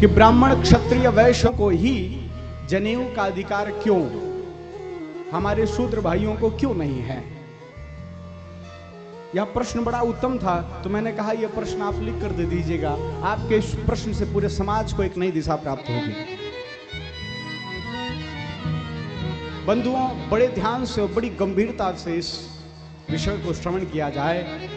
कि ब्राह्मण क्षत्रिय वैश्य को ही जनेऊ का अधिकार क्यों, हमारे शूद्र भाइयों को क्यों नहीं है? यह प्रश्न बड़ा उत्तम था, तो मैंने कहा यह प्रश्न आप लिख कर दे दीजिएगा। आपके इस प्रश्न से पूरे समाज को एक नई दिशा प्राप्त होगी। बंधुओं, बड़े ध्यान से और बड़ी गंभीरता से इस विषय को श्रवण किया जाए।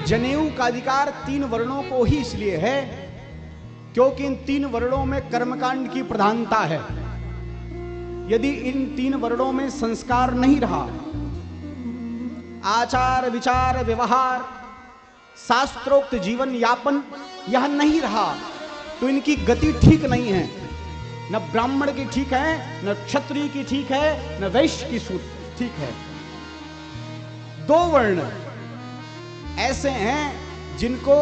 जनेऊ का अधिकार 3 वर्णों को ही इसलिए है क्योंकि इन 3 वर्णों में कर्मकांड की प्रधानता है। यदि इन 3 वर्णों में संस्कार नहीं रहा, आचार विचार व्यवहार शास्त्रोक्त जीवन यापन यह नहीं रहा, तो इनकी गति ठीक नहीं है। न ब्राह्मण की ठीक है, न क्षत्रिय की ठीक है, न वैश्य की ठीक है। 2 वर्ण ऐसे हैं जिनको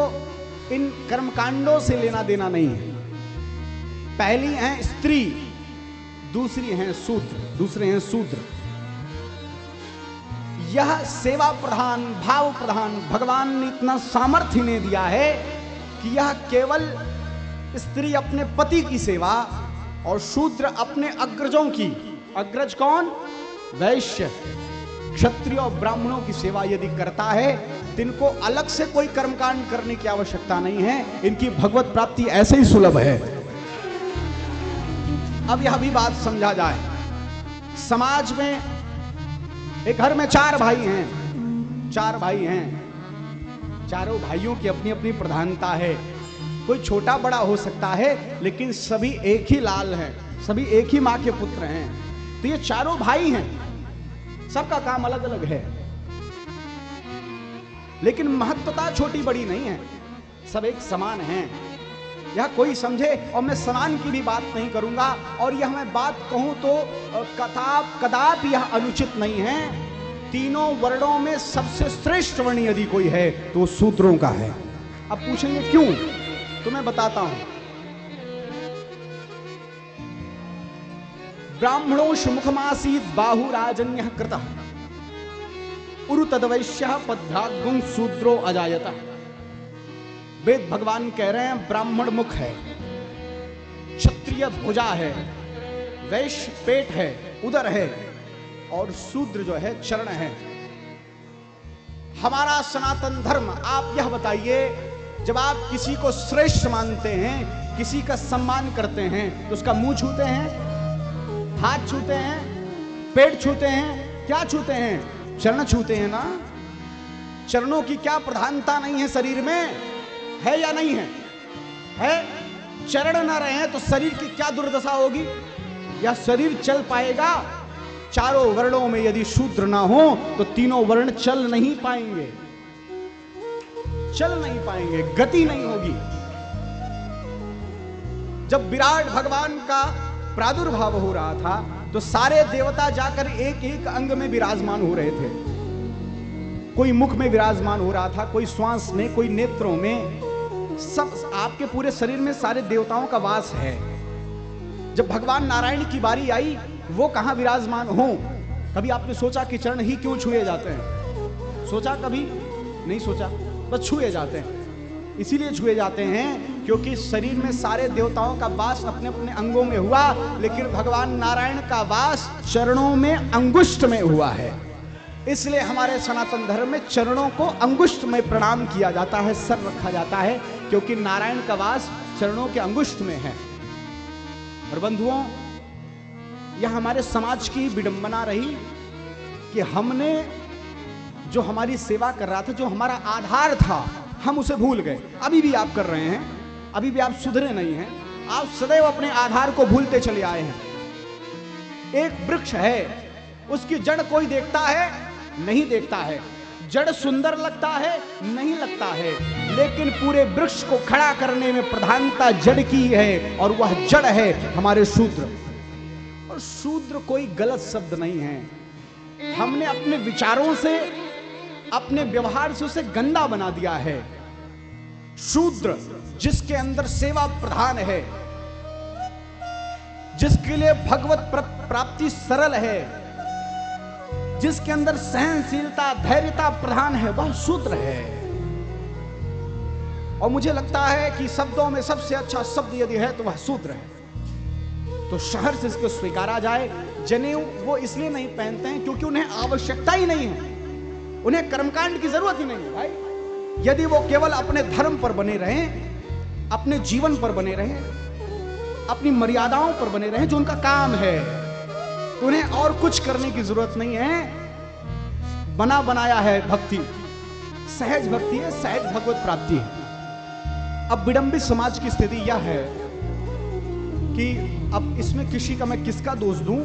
इन कर्मकांडों से लेना देना नहीं है। पहली है स्त्री, दूसरी है शूद्र, दूसरे हैं शूद्र। यह सेवा प्रधान, भाव प्रधान भगवान ने इतना सामर्थ्य ने दिया है कि यह केवल स्त्री अपने पति की सेवा और शूद्र अपने अग्रजों की, अग्रज कौन? वैश्य, क्षत्रिय और ब्राह्मणों की सेवा यदि करता है तो इनको अलग से कोई कर्मकांड करने की आवश्यकता नहीं है। इनकी भगवत प्राप्ति ऐसे ही सुलभ है। अब यह भी बात समझा जाए, समाज में एक घर में 4 भाई हैं, 4 भाई हैं, चारों भाइयों की अपनी अपनी प्रधानता है। कोई छोटा बड़ा हो सकता है, लेकिन सभी एक ही लाल हैं, सभी एक ही मां के पुत्र हैं। तो ये चारों भाई हैं, सबका काम अलग अलग है, लेकिन महत्वता छोटी बड़ी नहीं है, सब एक समान हैं। यह कोई समझे, और मैं समान की भी बात नहीं करूंगा, और यह मैं बात कहूं तो कदापि यह अनुचित नहीं है। तीनों वर्णों में सबसे श्रेष्ठ वर्ण यदि कोई है तो शूद्रों का है। अब पूछेंगे क्यों, तो मैं बताता हूं। ब्राह्मणोष मुखमासीत बाहुराजन्यः कृतः उरु तद्वैश्यः पद्भ्रागुं शूद्रो अजायत। वेद भगवान कह रहे हैं ब्राह्मण मुख है, क्षत्रिय भुजा है, वैश्य पेट है, उदर है, और शूद्र जो है चरण है। हमारा सनातन धर्म, आप यह बताइए, जब आप किसी को श्रेष्ठ मानते हैं, किसी का सम्मान करते हैं, तो उसका मुंह छूते हैं, हाथ छूते हैं, पेट छूते हैं, क्या छूते हैं? चरण छूते हैं ना। चरणों की क्या प्रधानता नहीं है शरीर में? है या नहीं है? है। चरण ना रहे तो शरीर की क्या दुर्दशा होगी? या शरीर चल पाएगा? चारों वर्णों में यदि शूद्र ना हो तो तीनों वर्ण चल नहीं पाएंगे, चल नहीं पाएंगे, गति नहीं होगी। जब विराट भगवान का प्रादुर्भाव हो रहा था तो सारे देवता जाकर एक एक अंग में विराजमान हो रहे थे। कोई मुख में विराजमान हो रहा था, कोई श्वास में, कोई नेत्रों में, सब आपके पूरे शरीर में सारे देवताओं का वास है। जब भगवान नारायण की बारी आई, वो कहां विराजमान हो? कभी आपने सोचा कि चरण ही क्यों छुए जाते हैं? सोचा? कभी नहीं सोचा, बस छुए जाते हैं। इसीलिए छुए जाते हैं क्योंकि शरीर में सारे देवताओं का वास अपने अपने अंगों में हुआ, लेकिन भगवान नारायण का वास चरणों में, अंगुष्ठ में हुआ है। इसलिए हमारे सनातन धर्म में चरणों को अंगुष्ठ में प्रणाम किया जाता है, सर रखा जाता है, क्योंकि नारायण का वास चरणों के अंगुष्ठ में है। और बंधुओं, यह हमारे समाज की विडंबना रही कि हमने जो हमारी सेवा कर रहा था, जो हमारा आधार था, हम उसे भूल गए। अभी भी आप कर रहे हैं, अभी भी आप सुधरे नहीं हैं, आप सदैव अपने आधार को भूलते चले आए हैं। एक वृक्ष है, उसकी जड़ कोई देखता है? नहीं देखता है। जड़ सुंदर लगता है? नहीं लगता है, लेकिन पूरे वृक्ष को खड़ा करने में प्रधानता जड़ की है, और वह जड़ है हमारे शूद्र। और शूद्र कोई गलत शब्द नहीं है। हमने अपने विचारों से, अपने व्यवहार से उसे गंदा बना दिया है। शूद्र जिसके अंदर सेवा प्रधान है, जिसके लिए भगवत प्राप्ति सरल है, जिसके अंदर सहनशीलता, धैर्यता प्रधान है, वह शूद्र है। और मुझे लगता है कि शब्दों में सबसे अच्छा शब्द यदि है तो वह शूद्र है। तो शहर से इसको स्वीकारा जाए। जनेऊ वो इसलिए नहीं पहनते हैं क्योंकि उन्हें आवश्यकता ही नहीं है, उन्हें कर्मकांड की जरूरत ही नहीं है भाई। यदि वो केवल अपने धर्म पर बने रहें, अपने जीवन पर बने रहें, अपनी मर्यादाओं पर बने रहें, जो उनका काम है, तो उन्हें और कुछ करने की जरूरत नहीं है। बना बनाया है भक्ति, सहज भक्ति है, सहज भगवत प्राप्ति है। अब विडंबित समाज की स्थिति यह है कि अब इसमें किसी का मैं किसका दोष दूं,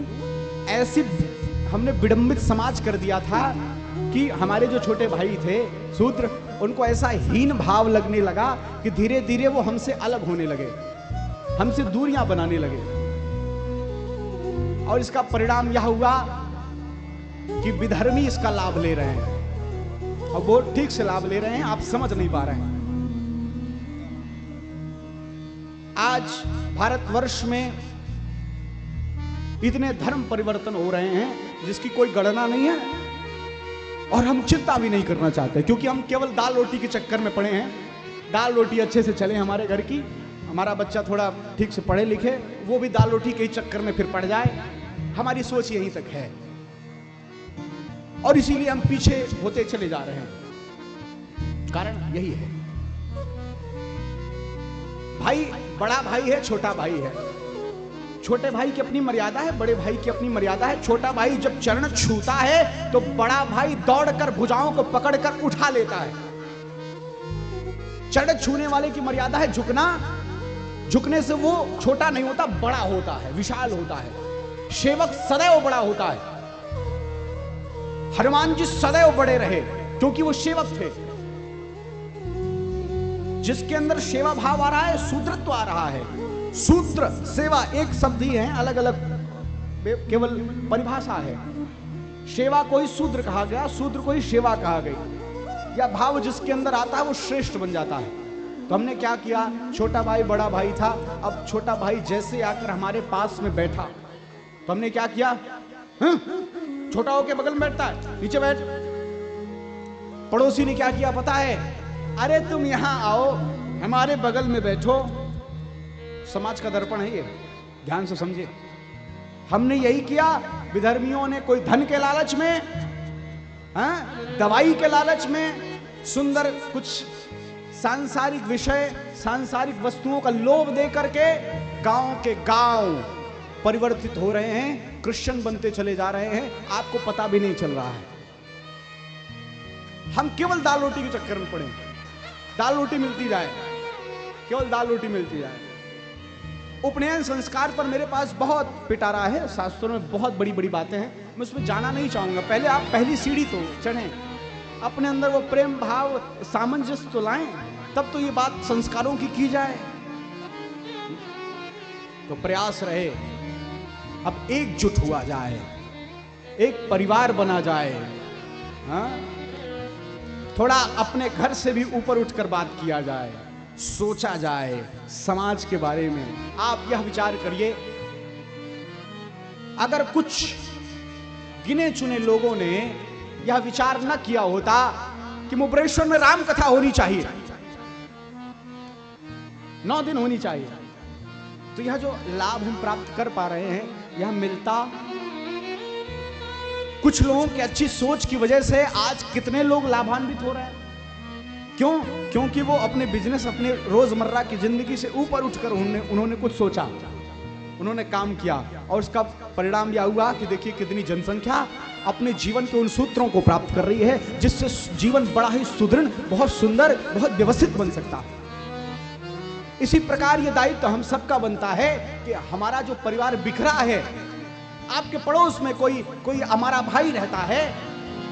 ऐसी हमने विडंबित समाज कर दिया था कि हमारे जो छोटे भाई थे शूद्र, उनको ऐसा हीन भाव लगने लगा कि धीरे धीरे वो हमसे अलग होने लगे, हमसे दूरियां बनाने लगे। और इसका परिणाम यह हुआ कि विधर्मी इसका लाभ ले रहे हैं, और वो ठीक से लाभ ले रहे हैं, आप समझ नहीं पा रहे हैं। आज भारतवर्ष में इतने धर्म परिवर्तन हो रहे हैं जिसकी कोई गणना नहीं है, और हम चिंता भी नहीं करना चाहते, क्योंकि हम केवल दाल रोटी के चक्कर में पड़े हैं। दाल रोटी अच्छे से चले हमारे घर की, हमारा बच्चा थोड़ा ठीक से पढ़े लिखे, वो भी दाल रोटी के चक्कर में फिर पड़ जाए, हमारी सोच यहीं तक है, और इसीलिए हम पीछे होते चले जा रहे हैं। कारण यही है। भाई बड़ा भाई है, छोटा भाई है, छोटे भाई की अपनी मर्यादा है, बड़े भाई की अपनी मर्यादा है। छोटा भाई जब चरण छूता है तो बड़ा भाई दौड़कर भुजाओं को पकड़कर उठा लेता है। चरण छूने वाले की मर्यादा है झुकना, झुकने से वो छोटा नहीं होता, बड़ा होता है, विशाल होता है। सेवक सदैव बड़ा होता है। हनुमान जी सदैव बड़े रहे क्योंकि वो सेवक थे। जिसके अंदर सेवा भाव आ रहा है, शूद्रत्व आ रहा है। शूद्र सेवा एक शब्द ही है, अलग अलग केवल परिभाषा है। सेवा को ही शूद्र कहा गया, शूद्र को ही सेवा कहा गई। या भाव जिसके अंदर आता है वो श्रेष्ठ बन जाता है। तो हमने क्या किया, छोटा भाई बड़ा भाई था, अब छोटा भाई जैसे आकर हमारे पास में बैठा तो हमने क्या किया, छोटा होके बगल में बैठता है, नीचे बैठ। पड़ोसी ने क्या किया पता है, अरे तुम यहां आओ, हमारे बगल में बैठो। समाज का दर्पण है ये, ध्यान से समझिए। हमने यही किया। विधर्मियों ने कोई धन के लालच में, दवाई के लालच में, सुंदर कुछ सांसारिक विषय, सांसारिक वस्तुओं का लोभ दे करके गांव के गांव परिवर्तित हो रहे हैं, क्रिश्चियन बनते चले जा रहे हैं, आपको पता भी नहीं चल रहा है। हम केवल दाल रोटी के चक्कर में पड़े, दाल रोटी मिलती जाए, केवल दाल रोटी मिलती जाए। उपनयन संस्कार पर मेरे पास बहुत पिटारा है, शास्त्रों में बहुत बड़ी बड़ी बातें हैं, मैं उसमें जाना नहीं चाहूंगा। पहले आप पहली सीढ़ी तो चढ़ें, अपने अंदर वो प्रेम भाव सामंजस्य तो लाएं, तब तो ये बात संस्कारों की जाए। तो प्रयास रहे अब एकजुट हुआ जाए, एक परिवार बना जाए, थोड़ा अपने घर से भी ऊपर उठकर बात किया जाए, सोचा जाए समाज के बारे में। आप यह विचार करिए, अगर कुछ गिने चुने लोगों ने यह विचार न किया होता कि मुब्रेश्वर में राम कथा होनी चाहिए, 9 दिन होनी चाहिए, तो यह जो लाभ हम प्राप्त कर पा रहे हैं, यह मिलता कुछ लोगों की अच्छी सोच की वजह से। आज कितने लोग लाभान्वित हो रहे हैं, क्यों? क्योंकि वो अपने बिजनेस, अपने रोजमर्रा की जिंदगी से ऊपर उठकर उन्होंने कुछ सोचा, उन्होंने काम किया, और उसका परिणाम यह हुआ कि देखिए कितनी जनसंख्या अपने जीवन के उन सूत्रों को प्राप्त कर रही है जिससे जीवन बड़ा ही सुदृढ़, बहुत सुंदर, बहुत व्यवस्थित बन सकता है। इसी प्रकार ये दायित्व हम सबका बनता है कि हमारा जो परिवार बिखरा है, आपके पड़ोस में कोई हमारा भाई रहता है,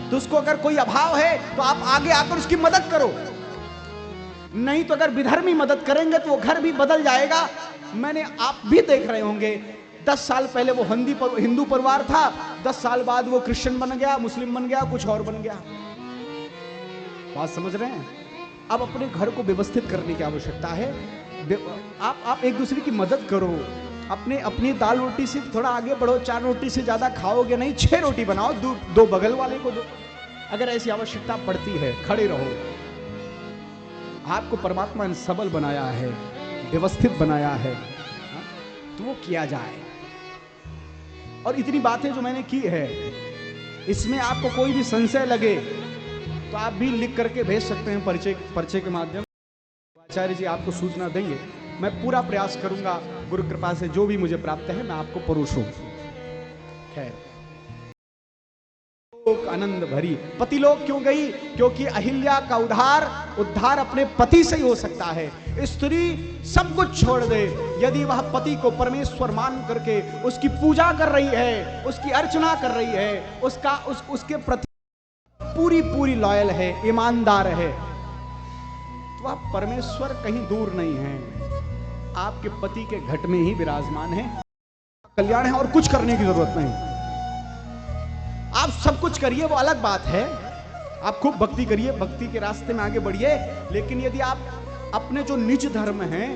तो उसको अगर कोई अभाव है तो आप आगे आकर उसकी मदद करो। नहीं तो अगर विधर्मी मदद करेंगे तो वो घर भी बदल जाएगा। मैंने, आप भी देख रहे होंगे, 10 साल पहले वो हिंदू परिवार था, 10 साल बाद वो क्रिश्चियन बन गया, मुस्लिम बन गया, कुछ और बन गया। बात समझ रहे हैं? अब अपने घर को व्यवस्थित करने की आवश्यकता है। आप एक दूसरे की मदद करो, अपनी दाल रोटी से थोड़ा आगे बढ़ो। 4 रोटी से ज्यादा खाओगे नहीं, 6 रोटी बनाओ, 2 बगल वाले को दो। अगर ऐसी आवश्यकता पड़ती है, खड़े रहो। आपको परमात्मा ने सबल बनाया है, व्यवस्थित बनाया है, तो वो किया जाए। और इतनी बातें जो मैंने की है, इसमें आपको कोई भी संशय लगे तो आप भी लिख करके भेज सकते हैं पर्चे के माध्यम। आचार्य जी आपको सूचना देंगे। मैं पूरा प्रयास करूंगा, गुरु कृपा से जो भी मुझे प्राप्त है मैं आपको परोसूं। खैर, आनंद भरी पतिलोक क्यों गई? क्योंकि अहिल्या का उद्धार अपने पति से ही हो सकता है। स्त्री सब कुछ छोड़ दे, यदि वह पति को परमेश्वर मान करके उसकी पूजा कर रही है, उसकी अर्चना कर रही है, उसके प्रति पूरी लॉयल है, ईमानदार है, तो वह परमेश्वर कहीं दूर नहीं है, आपके पति के घट में ही विराजमान है। कल्याण है और कुछ करने की जरूरत नहीं। आप सब कुछ करिए, वो अलग बात है, आप खूब भक्ति करिए, भक्ति के रास्ते में आगे बढ़िए, लेकिन यदि आप अपने जो निज धर्म है,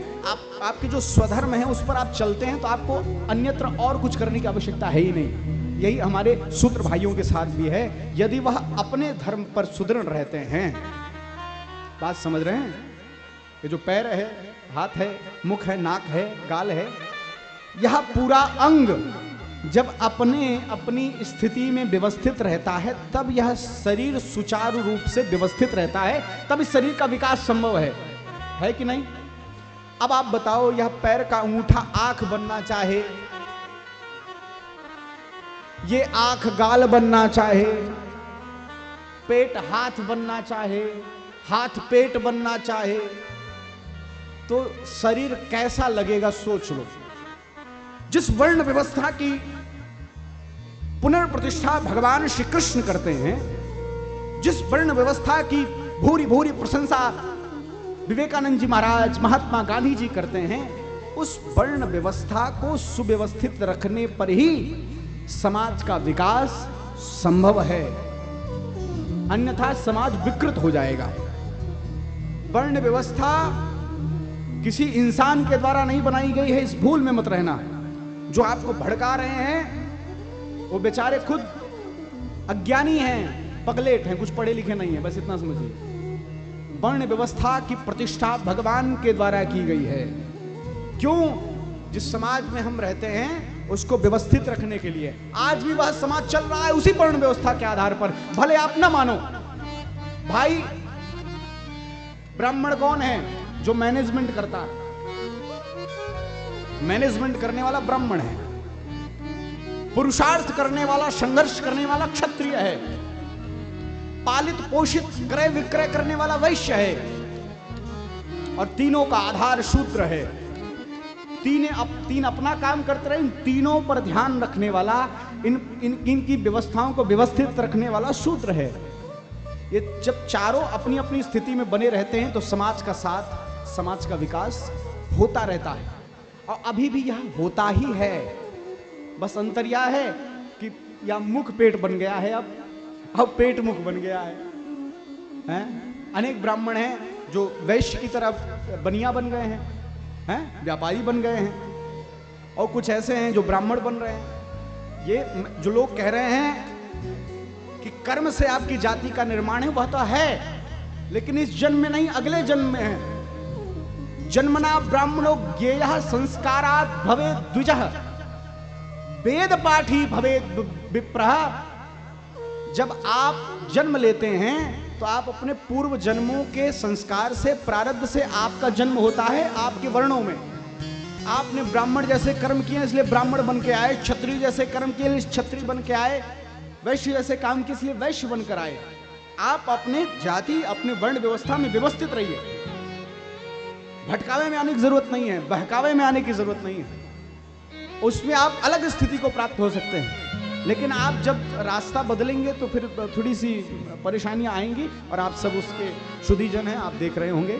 आपके जो स्वधर्म है, उस पर आप चलते हैं, तो आपको अन्यत्र और कुछ करने की आवश्यकता है ही नहीं। यही हमारे सूत्र भाइयों के साथ भी है। यदि वह अपने धर्म पर सुदृढ़ रहते हैं, बात समझ रहे हैं? ये जो पैर है, हाथ है, मुख है, नाक है, गाल है, यह पूरा अंग जब अपनी स्थिति में व्यवस्थित रहता है, तब यह शरीर सुचारू रूप से व्यवस्थित रहता है, तब इस शरीर का विकास संभव है कि नहीं? अब आप बताओ, यह पैर का अंगूठा आंख बनना चाहे, ये आंख गाल बनना चाहे, पेट हाथ बनना चाहे, हाथ पेट बनना चाहे, तो शरीर कैसा लगेगा सोच लो। जिस वर्ण व्यवस्था की पुनर्प्रतिष्ठा भगवान श्री कृष्ण करते हैं, जिस वर्ण व्यवस्था की भूरी प्रशंसा विवेकानंद जी महाराज, महात्मा गांधी जी करते हैं, उस वर्ण व्यवस्था को सुव्यवस्थित रखने पर ही समाज का विकास संभव है, अन्यथा समाज विकृत हो जाएगा। वर्ण व्यवस्था किसी इंसान के द्वारा नहीं बनाई गई है, इस भूल में मत रहना। जो आपको भड़का रहे हैं वो बेचारे खुद अज्ञानी हैं, पगलेट हैं, कुछ पढ़े लिखे नहीं है, बस इतना समझिए। वर्ण व्यवस्था की प्रतिष्ठा भगवान के द्वारा की गई है। क्यों? जिस समाज में हम रहते हैं उसको व्यवस्थित रखने के लिए। आज भी वह समाज चल रहा है उसी वर्ण व्यवस्था के आधार पर, भले आप ना मानो। भाई, ब्राह्मण कौन है? जो मैनेजमेंट करता है। मैनेजमेंट करने वाला ब्राह्मण है। पुरुषार्थ करने वाला, संघर्ष करने वाला क्षत्रिय है। पालित पोषित क्रय विक्रय करने वाला वैश्य है। और तीनों का आधार शूद्र है। तीन अपना काम करते रहे, इन तीनों पर ध्यान रखने वाला, इनकी व्यवस्थाओं को व्यवस्थित रखने वाला शूद्र है। ये जब चारों अपनी अपनी स्थिति में बने रहते हैं तो समाज का साथ, समाज का विकास होता रहता है। और अभी भी यह होता ही है। बस अंतर यह है कि या मुख पेट बन गया है, अब पेट मुख बन गया है? अनेक ब्राह्मण हैं जो वैश्य की तरफ बनिया बन गए हैं, व्यापारी बन गए हैं, और कुछ ऐसे हैं जो ब्राह्मण बन रहे हैं। ये जो लोग कह रहे हैं कि कर्म से आपकी जाति का निर्माण है, वह तो है, लेकिन इस जन्म में नहीं, अगले जन्म में है। जन्मना ब्राह्मणो ज्ञेयः संस्कारात् भवेत् द्विजः वेद पाठी भवेत् विप्रः। जब आप जन्म लेते हैं तो आप अपने पूर्व जन्मों के संस्कार से, प्रारब्ध से आपका जन्म होता है आपके वर्णों में। आपने ब्राह्मण जैसे कर्म किए इसलिए ब्राह्मण बन के आए, क्षत्रिय जैसे कर्म किए इसलिए क्षत्रिय बन के आए, वैश्य जैसे काम किए इसलिए वैश्य बनकर आए। आप अपने जाति, अपने वर्ण व्यवस्था में व्यवस्थित रहिए। भटकावे में आने की जरूरत नहीं है, बहकावे में आने की जरूरत नहीं है। उसमें आप अलग स्थिति को प्राप्त हो सकते हैं, लेकिन आप जब रास्ता बदलेंगे तो फिर थोड़ी सी परेशानियां आएंगी, और आप सब उसके शुद्धिजन हैं, आप देख रहे होंगे।